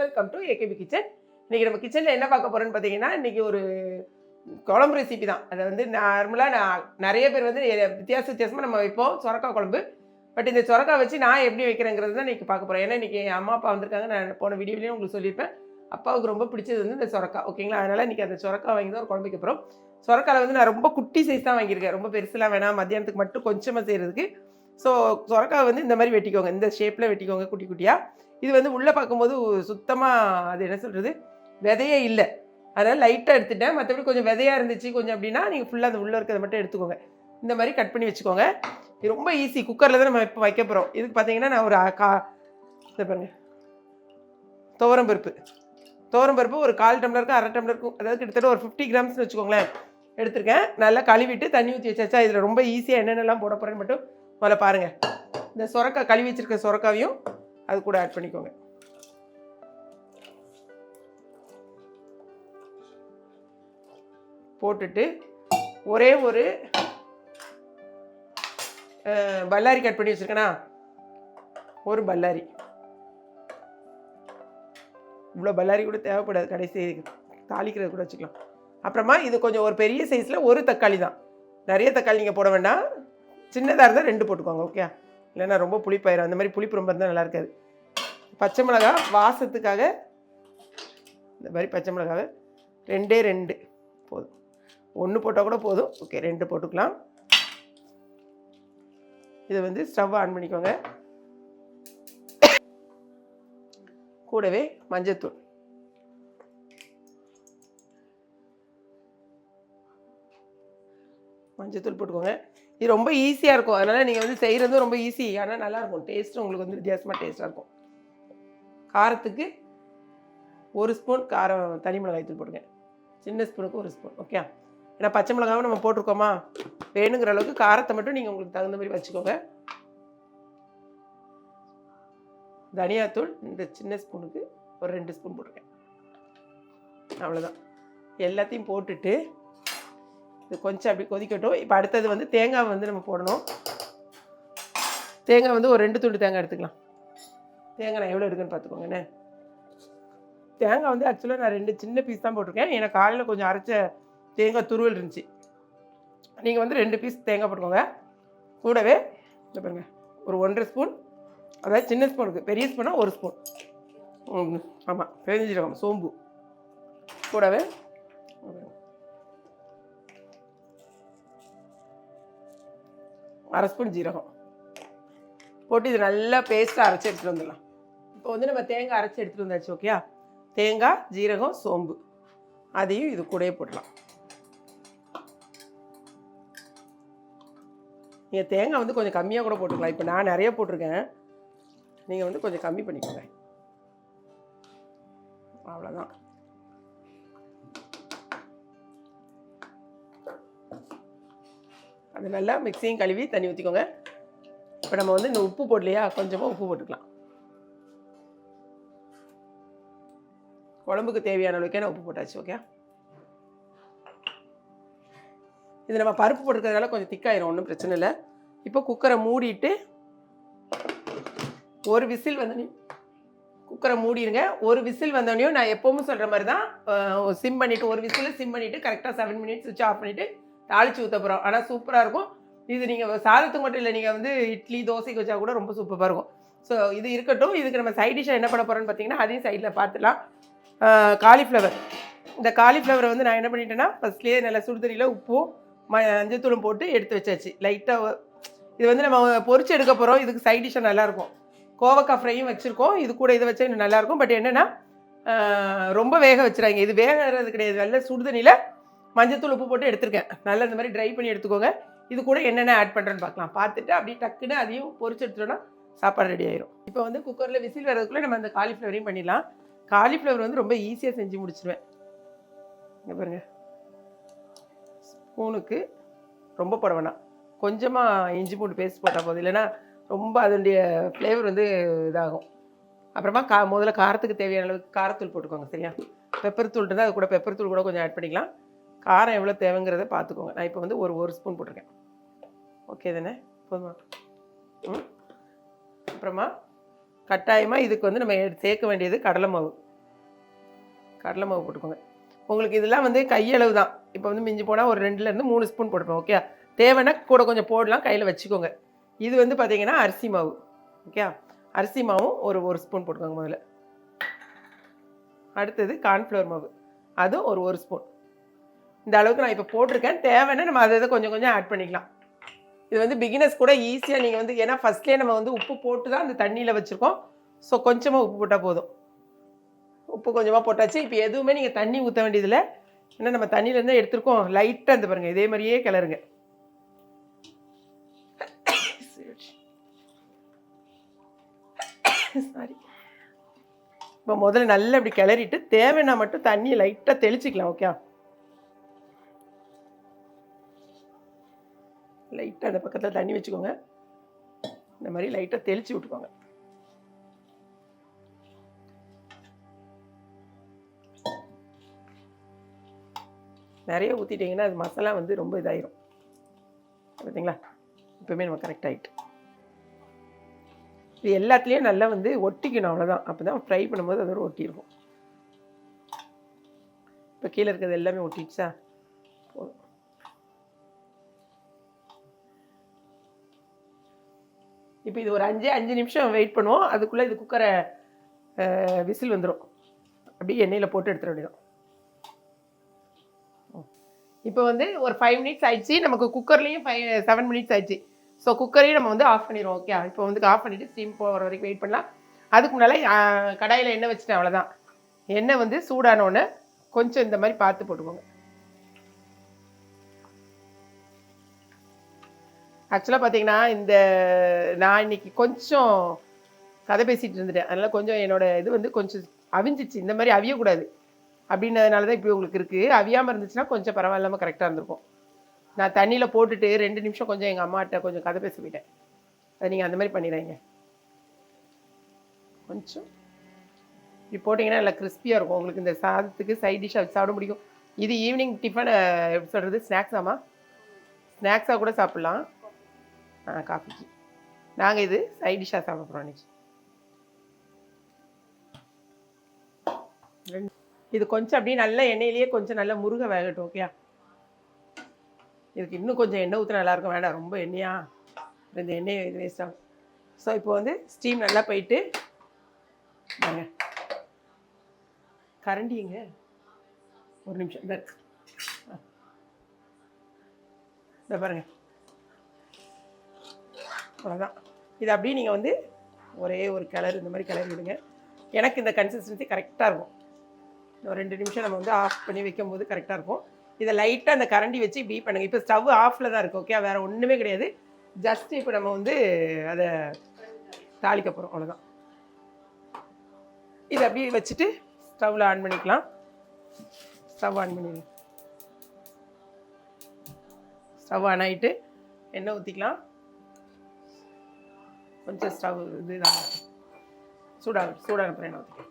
Welcome to AKP kitchen. இன்றைக்கி நம்ம கிச்சனில் என்ன பார்க்க போகிறோன்னு பார்த்தீங்கன்னா, இன்றைக்கி ஒரு குழம்பு ரெசிபி தான். அதை வந்து நார்மலாக நிறைய பேர் வந்து வித்தியாசமாக நம்ம வைப்போம் சொரக்காய் குழம்பு. பட் இந்த சொரக்காய் வச்சு நான் எப்படி வைக்கிறேங்கிறது தான் இன்றைக்கி பார்க்க போகிறேன். ஏன்னா இன்றைக்கி என் அம்மா அப்பா வந்திருக்காங்க. நான் போன வீடியோலேயும் உங்களுக்கு சொல்லியிருப்பேன். அப்பாவுக்கு ரொம்ப பிடிச்சது வந்து இந்த சொரக்காய், ஓகேங்களா? அதனால் இன்றைக்கி அந்த சொரக்காய் வாங்கி தான் ஒரு குழம்பு வைக்க போகிறோம். சொரக்காயில் வந்து நான் ரொம்ப குட்டி சைஸ் தான் வாங்கியிருக்கேன். ரொம்ப பெருசுலாம் வேணாம், மத்தியானத்துக்கு மட்டும் கொஞ்சமாக செய்கிறதுக்கு. ஸோ சொரக்காய் வந்து இந்த மாதிரி வெட்டிக்கோங்க, இந்த ஷேப்பில் வெட்டிக்கோங்க குட்டி குட்டியாக. இது வந்து உள்ளே பார்க்கும்போது சுத்தமாக அது என்ன சொல்கிறது, விதையே இல்லை. அதனால் லைட்டாக எடுத்துட்டேன். மற்றபடி கொஞ்சம் விதையாக இருந்துச்சு கொஞ்சம் அப்படின்னா நீங்கள் ஃபுல்லாக அந்த உள்ளே இருக்கிறத மட்டும் எடுத்துக்கோங்க. இந்த மாதிரி கட் பண்ணி வச்சுக்கோங்க. இது ரொம்ப ஈஸி. குக்கரில் தான் நம்ம இப்போ வைக்க போகிறோம். இதுக்கு பார்த்தீங்கன்னா நான் ஒரு இதை பாருங்கள், துவரம்பருப்பு ஒரு 1/4 டம்ளருக்கு 1/2 டம்ளருக்கும், அதாவது கிட்டத்தட்ட ஒரு 50 கிராம்ஸ்னு வச்சுக்கோங்களேன் எடுத்துருக்கேன். நல்லா கழுவிட்டு தண்ணி ஊற்றி வச்சாச்சா. இதில் ரொம்ப ஈஸியாக என்னென்னலாம் போட போகிறேன்னு மட்டும் முதல்ல பாருங்கள். இந்த சொரக்காய் கழுவி வச்சுருக்க சொரக்காவையும் அது கூட ஆட் பண்ணிக்கோங்க. போட்டுட்டு ஒரே ஒரு பல்லாரி கட் பண்ணி வச்சுருக்கேனா, ஒரு பல்லாரி, இவ்வளோ பல்லாரி கூட தேவைப்படாது, கடைசி தாளிக்கிறது கூட வச்சுக்கலாம். அப்புறமா இது கொஞ்சம் ஒரு பெரிய சைஸில் ஒரு தக்காளி தான், நிறைய தக்காளி நீங்கள் போட வேண்டாம். சின்னதாக இருந்தால் 2 போட்டுக்கோங்க, ஓகே? இல்லைன்னா ரொம்ப புளிப்பாயிரும். அந்த மாதிரி புளிப்பு ரொம்ப இருந்தால் நல்லா இருக்காது. பச்சை மிளகா வாசத்துக்காக இந்த மாதிரி பச்சை மிளகாவை 2 போதும். 1 போட்டால் கூட போதும், ஓகே? 2 போட்டுக்கலாம். இதை வந்து ஸ்டவ் ஆன் பண்ணிக்கோங்க. கூடவே மஞ்சத்தூள், போட்டுக்கோங்க. இது ரொம்ப ஈஸியாக இருக்கும். அதனால் நீங்கள் வந்து செய்கிறது ரொம்ப ஈஸி, ஆனால் நல்லாயிருக்கும். டேஸ்ட்டு உங்களுக்கு வந்து வித்தியாசமாக டேஸ்ட்டாக இருக்கும். காரத்துக்கு 1 ஸ்பூன் காரம் தனி மிளகாய் தூள் போடுங்க. சின்ன ஸ்பூனுக்கு 1 ஸ்பூன், ஓகே? ஏன்னா பச்சை மிளகாவும் நம்ம போட்டிருக்கோமா, வேணுங்கிற அளவுக்கு காரத்தை மட்டும் நீங்கள் உங்களுக்கு தகுந்த மாதிரி வச்சுக்கோங்க. தனியாத்தூள் இந்த சின்ன ஸ்பூனுக்கு ஒரு 2 ஸ்பூன் போட்டிருக்கேன். அவ்வளோதான். எல்லாத்தையும் போட்டுட்டு இது கொஞ்சம் அப்படி கொதிக்கட்டும். இப்போ அடுத்தது வந்து தேங்காய் வந்து நம்ம போடணும். தேங்காய் வந்து ஒரு 2 துண்டு தேங்காய் எடுத்துக்கலாம். தேங்காய் நான் எவ்வளோ எடுக்குன்னு பார்த்துக்கோங்க. என்ன தேங்காய் வந்து ஆக்சுவலாக நான் 2 சின்ன பீஸ் தான் போட்டிருக்கேன். ஏன்னா காலையில் கொஞ்சம் அரைச்ச தேங்காய் துருவல் இருந்துச்சு. நீங்கள் வந்து 2 பீஸ் தேங்காய் போட்டுக்கோங்க. கூடவே இந்த பாருங்கள், ஒரு 1.5 ஸ்பூன், அதாவது சின்ன ஸ்பூனுக்கு, பெரிய ஸ்பூனாக 1 ஸ்பூன், ஆமாம், பெருஞ்சீரகம், சோம்பு. கூடவே 1/2 ஸ்பூன் ஜீரகம் போட்டு இது நல்லா பேஸ்ட்டாக அரைச்சி எடுத்துகிட்டு வந்துடலாம். இப்போ வந்து நம்ம தேங்காய் அரைச்சி எடுத்துகிட்டு வந்தாச்சு, ஓகே? தேங்காய், ஜீரகம், சோம்பு அதையும் இது கூடயே போடலாம். நீங்கள் தேங்காய் வந்து கொஞ்சம் கம்மியாக கூட போட்டுக்கலாம். இப்போ நான் நிறைய போட்டிருக்கேன், நீங்கள் வந்து கொஞ்சம் கம்மி பண்ணிக்கோங்க. அவ்வளோதான். அது நல்லா மிக்ஸியும் கழுவி தண்ணி ஊற்றிக்கோங்க. இப்போ நம்ம வந்து இந்த உப்பு போடலையா, கொஞ்சமாக உப்பு போட்டுக்கலாம். குழம்புக்கு தேவையான அளவுக்கே நான் உப்பு போட்டாச்சு, ஓகே? இது நம்ம பருப்பு போட்டுக்கிறதுனால கொஞ்சம் திக்காயிரும், ஒன்றும் பிரச்சனை இல்லை. இப்போ குக்கரை மூடிட்டு ஒரு விசில் வந்தோடனே குக்கரை மூடிடுங்க. ஒரு விசில் வந்தோடனையும் நான் எப்போவும் சொல்கிற மாதிரி தான் சிம் பண்ணிவிட்டு, ஒரு விசில் சிம் பண்ணிவிட்டு கரெக்டாக 7 மினிட்ஸ் சுவிட்ச் ஆஃப் பண்ணிவிட்டு தாளித்து ஊற்ற போகிறோம். ஆனால் சூப்பராக இருக்கும் இது. நீங்கள் சாதத்துக்கு மட்டும் இல்லை, நீங்கள் வந்து இட்லி தோசைக்கு வச்சா கூட ரொம்ப சூப்பராக இருக்கும். ஸோ இது இருக்கட்டும். இதுக்கு நம்ம சைட் டிஷ்ஷாக என்ன பண்ண போகிறோன்னு பார்த்தீங்கன்னா, அதையும் சைடில் பார்த்துலாம். காலிஃப்ளவர். இந்த காலிஃப்ளவரை வந்து நான் என்ன பண்ணிட்டேன்னா, ஃபஸ்ட்லேயே நல்லா சுடுதண்ணியில் உப்பும் மஞ்சத்தூளும் போட்டு எடுத்து வச்சாச்சு. லைட்டாக இது வந்து நம்ம பொரிச்சு எடுக்க போகிறோம். இதுக்கு சைட் டிஷ்ஷாக நல்லாயிருக்கும். கோவக்காய் ஃப்ரையும் வச்சுருக்கோம். இது கூட இதை வச்சா இன்னும் நல்லாயிருக்கும். பட் என்னென்னா ரொம்ப வேக வச்சுறாங்க. இது வேகிறது கிடையாது. நல்ல சுடுதண்ணியில் மஞ்சத்தூள் உப்பு போட்டு எடுத்துருக்கேன். நல்லா இந்த மாதிரி ட்ரை பண்ணி எடுத்துக்கோங்க. இது கூட என்னென்ன ஆட் பண்ணுறேன்னு பார்க்கலாம். பார்த்துட்டு அப்படியே டக்குன்னு அதையும் பொரிச்சு எடுத்துட்டோன்னா சாப்பாடு ரெடி ஆயிரும். இப்போ வந்து குக்கரில் விசில் வர்றதுக்குள்ளே நம்ம அந்த காலிஃப்ளவரையும் பண்ணிடலாம். காலிஃப்ளவர் வந்து ரொம்ப ஈஸியாக செஞ்சு முடிச்சிடுவேன். இங்கே பாருங்கள், ஸ்பூனுக்கு ரொம்ப போட வேணாம், கொஞ்சமாக இஞ்சி பூண்டு பேஸ்ட் போட்டால் போதும். இல்லைன்னா ரொம்ப அதனுடைய ஃப்ளேவர் வந்து இதாகும். அப்புறமா முதல்ல காரத்துக்கு தேவையான அளவுக்கு காரத்தூள் போட்டுக்கோங்க, சரியா? பெப்பர் தூள் இருந்தால் அது கூட பெப்பர் தூள் கூட கொஞ்சம் ஆட் பண்ணிக்கலாம். காரம் எவ்வளோ தேவைங்கிறத பார்த்துக்கோங்க. நான் இப்போ வந்து ஒரு ஸ்பூன் போட்டிருக்கேன், ஓகே தானே? போதுமா? அப்புறமா கட்டாயமாக இதுக்கு வந்து நம்ம சேர்க்க வேண்டியது கடலை மாவு. கடலை மாவு போட்டுக்கோங்க. உங்களுக்கு இதெல்லாம் வந்து கையளவு தான். இப்போ வந்து மிஞ்சி போனால் ஒரு 2லேருந்து 3 ஸ்பூன் போட்டுப்போம். ஓகே, தேவைன்னா கூட கொஞ்சம் போடலாம், கையில் வச்சுக்கோங்க. இது வந்து பார்த்தீங்கன்னா அரிசி மாவு. ஓகே, அரிசி மாவும் ஒரு ஸ்பூன் போட்டுக்கோங்க முதல்ல. அடுத்தது கார்ன்ஃப்ளவர் மாவு, அதுவும் ஒரு ஸ்பூன். இந்த அளவுக்கு நான் இப்போ போட்டிருக்கேன். தேவைன்னா நம்ம அதை கொஞ்சம் கொஞ்சம் ஆட் பண்ணிக்கலாம். இது வந்து பிகினர்ஸ் கூட ஈஸியாக நீங்கள் வந்து, ஏன்னா ஃபஸ்ட்லேயே நம்ம வந்து உப்பு போட்டு தான் அந்த தண்ணியில் வச்சுருக்கோம். ஸோ கொஞ்சமாக உப்பு போட்டால் போதும். உப்பு கொஞ்சமாக போட்டாச்சு. இப்போ எதுவுமே நீங்கள் தண்ணி ஊற்ற வேண்டியதில்லை, ஏன்னா நம்ம தண்ணியிலேருந்து எடுத்துருக்கோம். லைட்டாக இந்த பாருங்கள், இதே மாதிரியே கிளறுங்க. சாரி. இப்போ முதல்ல நல்லா இப்படி கிளறிட்டு தேவைன்னா மட்டும் தண்ணியை லைட்டாக தெளிச்சிக்கலாம். ஓகே, லைட்டாக அந்த பக்கத்தில் தண்ணி வச்சுக்கோங்க. இந்த மாதிரி லைட்டாக தெளித்து விட்டுக்கோங்க. நிறைய ஊற்றிட்டிங்கன்னா அது மசாலா வந்து ரொம்ப இதாயிரும். பார்த்தீங்களா, இப்போவுமே நம்ம கரெக்ட் ஆகிட்டு. இது எல்லாத்துலேயும் நல்லா வந்து ஒட்டிக்கணும், அவ்வளோதான். அப்போ தான் ஃப்ரை பண்ணும்போது அதோட ஒட்டியிருக்கும். இப்போ கீழே இருக்கிறது எல்லாமே ஒட்டிடுச்சா, போதும். இப்போ இது ஒரு 5 நிமிஷம் வெயிட் பண்ணுவோம். அதுக்குள்ளே இது குக்கரை விசில் வந்துடும். அப்படியே எண்ணெயில் போட்டு எடுத்துட வேண்டியதான். இப்போ வந்து ஒரு 5 மினிட்ஸ் ஆயிடுச்சு. நமக்கு குக்கர்லேயும் 7 மினிட்ஸ் ஆயிடுச்சு. ஸோ குக்கரையும் நம்ம வந்து ஆஃப் பண்ணிடுவோம். ஓகே, இப்போ வந்து ஆஃப் பண்ணிவிட்டு ஸ்டீம் போகிற வரைக்கும் வெயிட் பண்ணலாம். அதுக்கு முன்னால் கடாயில் எண்ணெய் வச்சுட்டேன், அவ்வளோதான். எண்ணெய் வந்து சூடானோடனே கொஞ்சம் இந்த மாதிரி பார்த்து போட்டுக்கோங்க. ஆக்சுவலாக பார்த்தீங்கன்னா நான் இன்னைக்கு கொஞ்சம் கதை பேசிகிட்டு இருந்துட்டேன். அதனால் கொஞ்சம் என்னோடய இது வந்து கொஞ்சம் அவிஞ்சிச்சு. இந்த மாதிரி அவியக்கூடாது அப்படின்றதுனால தான் இப்படி உங்களுக்கு இருக்குது. அவியாமல் இருந்துச்சுன்னா கொஞ்சம் பரவாயில்லாமல் கரெக்டாக இருந்திருக்கும். நான் தண்ணியில் போட்டுட்டு 2 நிமிஷம் கொஞ்சம் எங்கள் அம்மாட்ட கொஞ்சம் கதை பேச போயிட்டேன். அதை நீங்கள் அந்த மாதிரி பண்ணிடுறீங்க. கொஞ்சம் இப்படி போட்டிங்கன்னா நல்லா கிறிஸ்பியாக இருக்கும். உங்களுக்கு இந்த சாதத்துக்கு சைட் டிஷ்ஷாக வச்சு சாப்பிட முடியும். இது ஈவினிங் டிஃபன் எப்படி சொல்கிறது, ஸ்நாக்ஸாமா, ஸ்நாக்ஸாக கூட சாப்பிட்லாம். காஃபிக்கு நாங்கள் இது சைட் டிஷ்ஷாக சாப்பிட போகிறோம் அன்றைக்கி. இது கொஞ்சம் அப்படியே நல்ல எண்ணெயிலேயே கொஞ்சம் நல்லா முருகை வேகட்டும். ஓகே, இதுக்கு இன்னும் கொஞ்சம் எண்ணெய் ஊற்ற நல்லாயிருக்கும். வேண்டாம் ரொம்ப எண்ணெயா, இந்த எண்ணெய் இது வேஸ்ட் ஆகும். ஸோ இப்போ வந்து ஸ்டீம் நல்லா போயிட்டு பாருங்க, கரண்டிங்க ஒரு நிமிஷம் இந்த பாருங்கள், அவ்வளோதான். இது அப்படியே நீங்கள் வந்து ஒரே ஒரு கிளறு இந்த மாதிரி கிளறி விடுங்க. எனக்கு இந்த கன்சிஸ்டன்சி கரெக்டாக இருக்கும். ஒரு 2 நிமிஷம் நம்ம வந்து ஆஃப் பண்ணி வைக்கும் போது கரெக்டாக இருக்கும். இதை லைட்டாக அந்த கரண்டி வச்சு இப்படி பண்ணுங்கள். இப்போ ஸ்டவ் ஆஃபில் தான் இருக்குது. ஓகே, வேறு ஒன்றுமே கிடையாது. ஜஸ்ட் இப்போ நம்ம வந்து அதை தாளிக்க போகிறோம், அவ்வளோதான். இதை அப்படியே வச்சுட்டு ஸ்டவ்வில் ஆன் பண்ணிக்கலாம். ஸ்டவ் ஆன் பண்ணிடுங்க. ஸ்டவ் ஆன் ஆகிட்டு எண்ணெய் ஊற்றிக்கலாம். கொஞ்சம் ஸ்டவ் இது தான் சூடான அப்புறம் எண்ணெய் ஊற்றிக்கலாம்.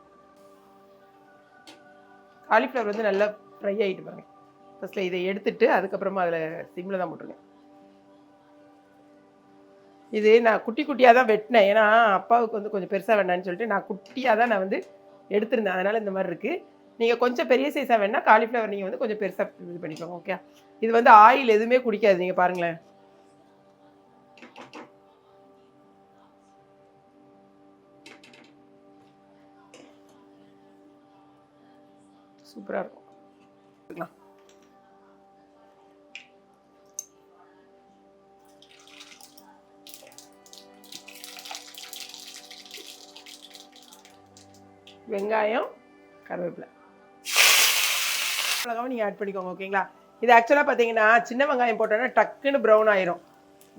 காலிஃப்ளவர் வந்து நல்லா ஃப்ரை ஆகிட்டு பாருங்கள். ஃபஸ்ட்டில் இதை எடுத்துட்டு அதுக்கப்புறமா அதில் சிம்மில் தான் போட்டுருங்க. இது நான் குட்டி குட்டியாக தான் வெட்டினேன். ஏன்னா அப்பாவுக்கு வந்து கொஞ்சம் பெருசாக வேண்டான்னு சொல்லிட்டு நான் குட்டியாக தான் நான் வந்து எடுத்திருந்தேன். அதனால் இந்த மாதிரி இருக்குது. நீங்கள் கொஞ்சம் பெரிய சைஸாக வேணால் காலிஃப்ளவர் நீங்கள் வந்து கொஞ்சம் பெருசாக இது பண்ணிக்கோங்க. ஓகே, இது வந்து ஆயில் எதுவுமே குடிக்காது. நீங்கள் பாருங்களேன், சூப்பராக இருக்கும். வெங்காயம், கருவேப்பிலை, மிளகாவும் நீங்கள் ஆட் பண்ணிக்கோங்க. ஓகேங்களா, இது ஆக்சுவலாக பார்த்தீங்கன்னா சின்ன வெங்காயம் போட்டோன்னா டக்குன்னு ப்ரௌன் ஆயிரும்,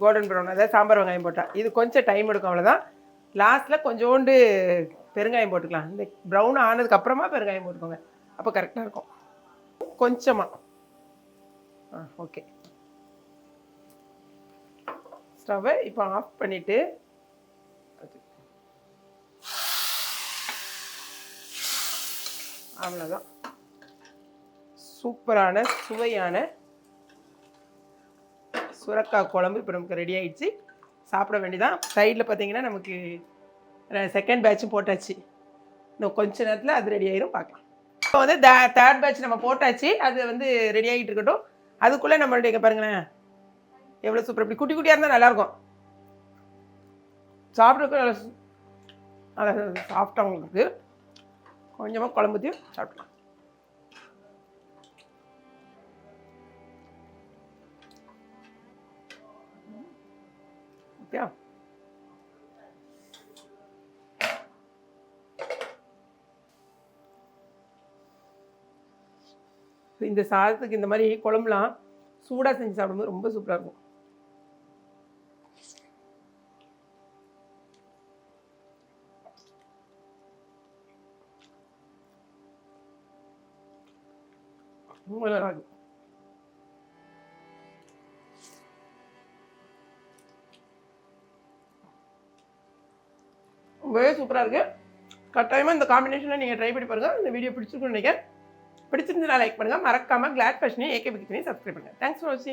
கோல்டன் ப்ரௌன். அதாவது சாம்பார் வெங்காயம் போட்டால் இது கொஞ்சம் டைம் எடுக்கும், அவ்வளோதான். லாஸ்ட்டில் கொஞ்சோண்டு பெருங்காயம் போட்டுக்கலாம். இந்த ப்ரௌன் ஆனதுக்கப்புறமா பெருங்காயம் போட்டுக்கோங்க, அப்போ கரெக்டாக இருக்கும். கொஞ்சமாக ஓகே. ஸ்டவ்வை இப்போ ஆஃப் பண்ணிவிட்டு அவ்வளோதான். சூப்பரான சுவையான சுரக்காய் குழம்பு இப்போ நமக்கு ரெடி ஆகிடுச்சு. சாப்பிட வேண்டியதான். சைடில் பார்த்தீங்கன்னா நமக்கு செகண்ட் பேட்சும் போட்டாச்சு. இன்னும் கொஞ்ச நேரத்தில் அது ரெடி ஆயிரும், பார்க்கலாம். இப்போ வந்து தேர்ட் பேட்ச் நம்ம போட்டாச்சு. அது வந்து ரெடி ஆகிட்டு இருக்கட்டும். அதுக்குள்ளே நம்மளுடைய பாருங்களேன் எவ்வளோ சூப்பர். இப்படி குட்டி குட்டியாக இருந்தால் நல்லாயிருக்கும் சாப்பிட்றதுக்கு. நல்லா சாஃப்டாக உங்களுக்கு கொஞ்சமாக குழம்பு ஊற்றி சாப்பிடலாம். ஓகே, இந்த சாதத்துக்கு இந்த மாதிரி குழம்புலாம் சூடாக செஞ்சு சாப்பிடும்போது ரொம்ப சூப்பராக இருக்கும். ரொம்ப நல்லா இருக்கும். ரொம்பவே சூப்பராக இருக்குது. கட்டாயமாக இந்த காம்பினேஷனில் நீங்கள் ட்ரை பண்ணி பாருங்கள். இந்த வீடியோ பிடிச்சிருக்குன்னு நினைக்கிறேன். பிடிச்சிருந்தா லைக் பண்ணுங்கள். மறக்காமல் கிளாட் ஃபேஷனையும் ஏகே கிச்சனையும் சப்ஸ்கிரைப் பண்ணுங்கள். தேங்க்ஸ் ஃபார் வாட்சிங்.